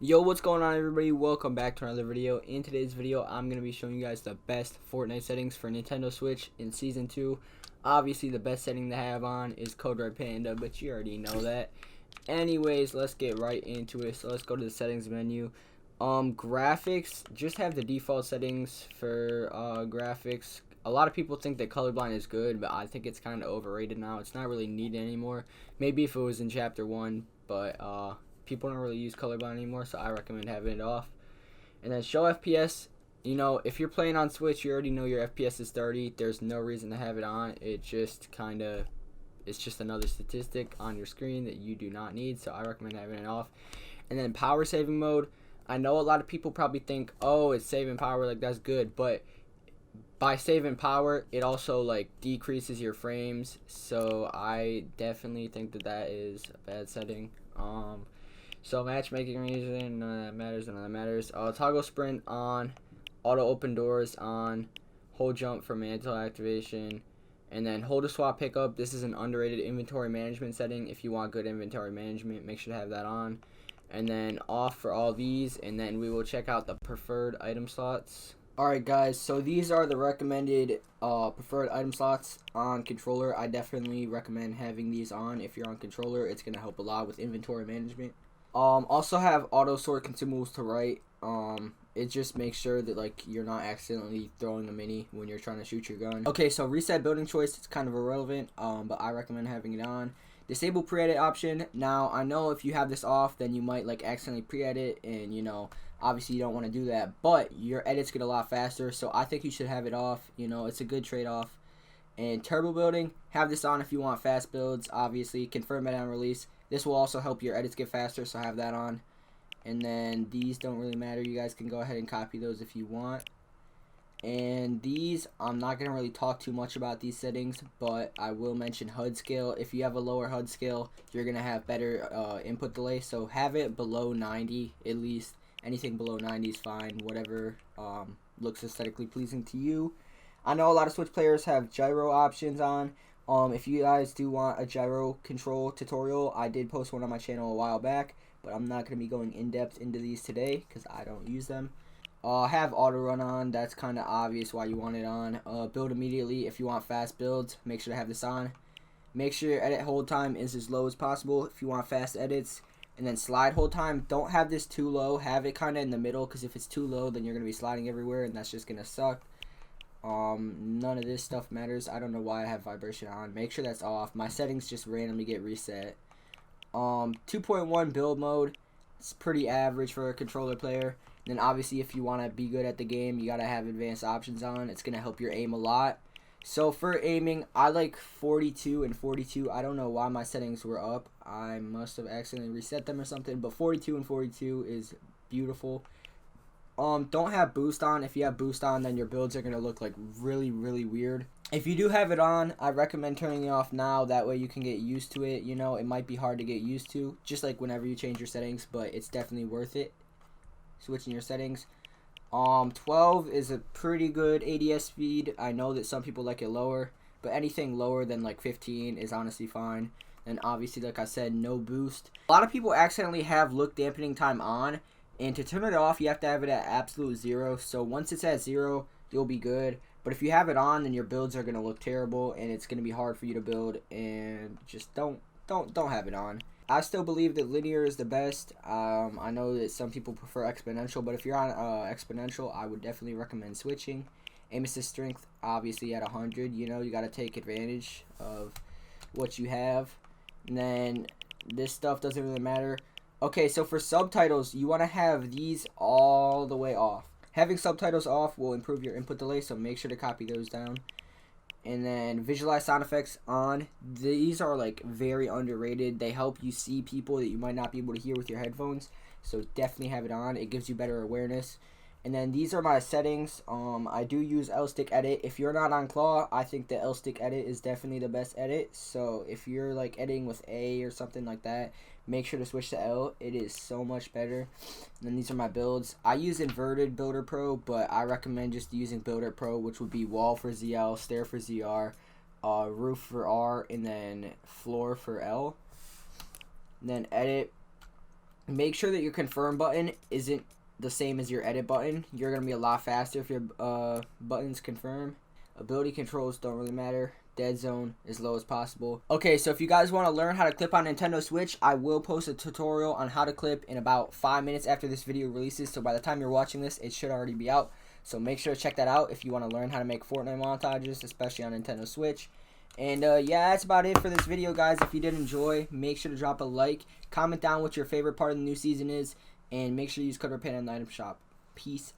Yo, what's going on, everybody? Welcome back to another video. In today's video, I'm going to be showing you guys the best Fortnite settings for Nintendo Switch in Season 2. Obviously, the best setting to have on is Code Red Panda, but you already know that. Anyways, let's get right into it. So let's go to the settings menu. Graphics, just have the default settings for graphics. A lot of people think that colorblind is good, but I think it's kind of overrated now. It's not really needed anymore. Maybe if it was in Chapter 1, but people don't really use colorblind anymore, so I recommend having it off. And then show FPS, you know, if you're playing on Switch, you already know your FPS is 30. There's no reason to have it on. It's just another statistic on your screen that you do not need, so I recommend having it off. And then power saving mode, I know a lot of people probably think, oh, it's saving power, like that's good, but by saving power, it also like decreases your frames, so I definitely think that is a bad setting. So matchmaking reason, none of that matters. Toggle sprint on, auto open doors on, hold jump for mantle activation, and then hold to swap pickup. This is an underrated inventory management setting. If you want good inventory management, make sure to have that on. And then off for all these, and then we will check out the preferred item slots. Alright guys, so these are the recommended preferred item slots on controller. I definitely recommend having these on if you're on controller. It's going to help a lot with inventory management. Also have auto sort consumables to right. It just makes sure that like you're not accidentally throwing a mini when you're trying to shoot your gun. Okay, so reset building choice, it's kind of irrelevant, but I recommend having it on. Disable pre-edit option. Now I know if you have this off, then you might like accidentally pre-edit, and you know, obviously you don't want to do that, but your edits get a lot faster, so I think you should have it off. You know, it's a good trade-off. And turbo building, have this on if you want fast builds. Obviously confirm it on release. This will also help your edits get faster, so have that on. And then these don't really matter. You guys can go ahead and copy those if you want. And these, I'm not going to really talk too much about these settings, but I will mention HUD scale. If you have a lower HUD scale, you're going to have better input delay. So have it below 90 at least. Anything below 90 is fine. Whatever looks aesthetically pleasing to you. I know a lot of Switch players have gyro options on. If you guys do want a gyro control tutorial, I did post one on my channel a while back, but I'm not going to be going in-depth into these today because I don't use them. Have auto run on. That's kind of obvious why you want it on. Build immediately. If you want fast builds, make sure to have this on. Make sure your edit hold time is as low as possible if you want fast edits. And then slide hold time, don't have this too low. Have it kind of in the middle, because if it's too low, then you're going to be sliding everywhere, and that's just going to suck. None of this stuff matters. I don't know why I have vibration on. Make sure that's off. My settings just randomly get reset. 2.1 build mode. It's pretty average for a controller player. And then obviously if you want to be good at the game, you got to have advanced options on. It's going to help your aim a lot. So for aiming, I like 42 and 42. I don't know why my settings were up. I must have accidentally reset them or something. But 42 and 42 is beautiful. Don't have boost on. If you have boost on, then your builds are going to look like really weird. If you do have it on, I recommend turning it off now. That way you can get used to it. You know, it might be hard to get used to, just like whenever you change your settings, but it's definitely worth it, switching your settings. 12 is a pretty good ADS speed. I know that some people like it lower, but anything lower than like 15 is honestly fine. And obviously, like I said, no boost. A lot of people accidentally have look dampening time on, and to turn it off, you have to have it at absolute 0. So once it's at 0, you'll be good. But if you have it on, then your builds are going to look terrible, and it's going to be hard for you to build, and just don't have it on. I still believe that linear is the best. I know that some people prefer exponential, but if you're on exponential, I would definitely recommend switching. Aim assist strength, obviously at 100. You know, you got to take advantage of what you have. And then this stuff doesn't really matter. Okay, so for subtitles, you want to have these all the way off. Having subtitles off will improve your input delay, so make sure to copy those down. And then visualize sound effects on. These are like very underrated. They help you see people that you might not be able to hear with your headphones, so definitely have it on. It gives you better awareness. And then these are my settings. I do use L-stick edit. If you're not on claw, I think the L-stick edit is definitely the best edit. So if you're like editing with A or something like that, make sure to switch to L. It is so much better. And then these are my builds. I use inverted Builder Pro, but I recommend just using Builder Pro, which would be wall for ZL, stair for ZR, roof for R, and then floor for L. And then edit. Make sure that your confirm button isn't the same as your edit button. You're going to be a lot faster if your buttons confirm. Ability controls don't really matter. Dead zone as low as possible. Okay, so if you guys want to learn how to clip on Nintendo Switch, I will post a tutorial on how to clip in about 5 minutes after this video releases. So by the time you're watching this, it should already be out. So make sure to check that out if you want to learn how to make Fortnite montages, especially on Nintendo Switch. And yeah, that's about it for this video, guys. If you did enjoy, make sure to drop a like. Comment down what your favorite part of the new season is. And make sure you use code REPAIN in the item shop. Peace.